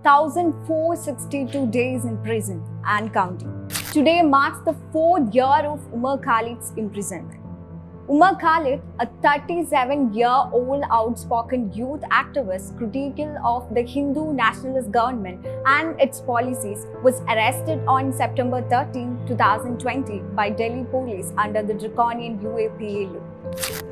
1,462 days in prison and counting. Today marks the 4th year of Umar Khalid's imprisonment. Umar Khalid, a 37-year-old outspoken youth activist critical of the Hindu nationalist government and its policies, was arrested on September 13, 2020 by Delhi police under the draconian UAPA law.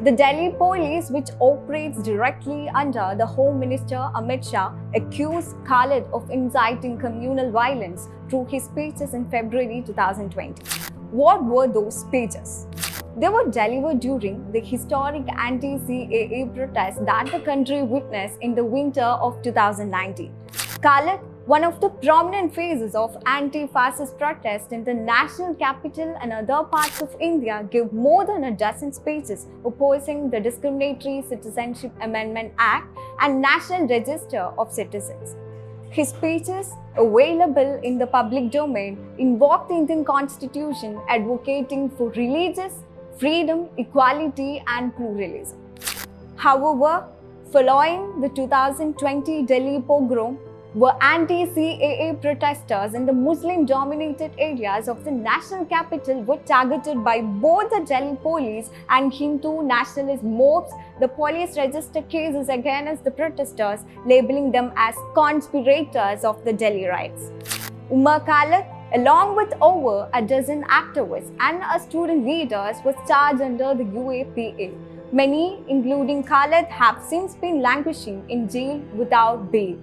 The Delhi police, which operates directly under the Home Minister Amit Shah, accused Khalid of inciting communal violence through his speeches in February 2020. What were those speeches? They were delivered during the historic anti-CAA protests that the country witnessed in the winter of 2019. Khalid, one of the prominent faces of anti-fascist protests in the national capital and other parts of India, gave more than a dozen speeches opposing the Discriminatory Citizenship Amendment Act and National Register of Citizens. His speeches, available in the public domain, invoked the Indian Constitution, advocating for religious freedom, equality, and pluralism. However, following the 2020 Delhi pogrom, were anti-CAA protesters in the Muslim-dominated areas of the national capital were targeted by both the Delhi police and Hindu nationalist mobs. The police registered cases against the protesters, labeling them as conspirators of the Delhi riots. Umar Khalid, along with over a dozen activists and student leaders, was charged under the UAPA. Many, including Khalid, have since been languishing in jail without bail.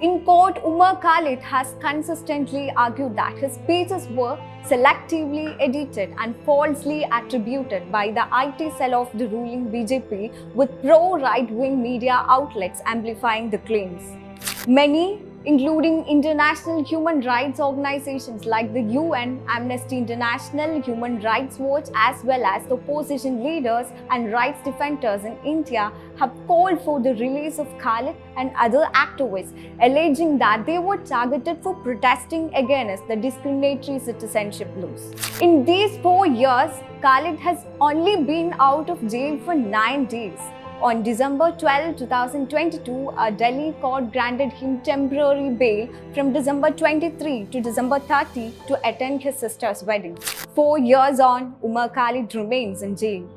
In court, Umar Khalid has consistently argued that his speeches were selectively edited and falsely attributed by the IT cell of the ruling BJP, with pro-right-wing media outlets amplifying the claims. Many, including international human rights organizations like the UN, Amnesty International, Human Rights Watch, as well as the opposition leaders and rights defenders in India, have called for the release of Khalid and other activists, alleging that they were targeted for protesting against the discriminatory citizenship laws. In these 4 years, Khalid has only been out of jail for 9 days. On December 12, 2022, a Delhi court granted him temporary bail from December 23 to December 30 to attend his sister's wedding. 4 years on, Umar Khalid remains in jail.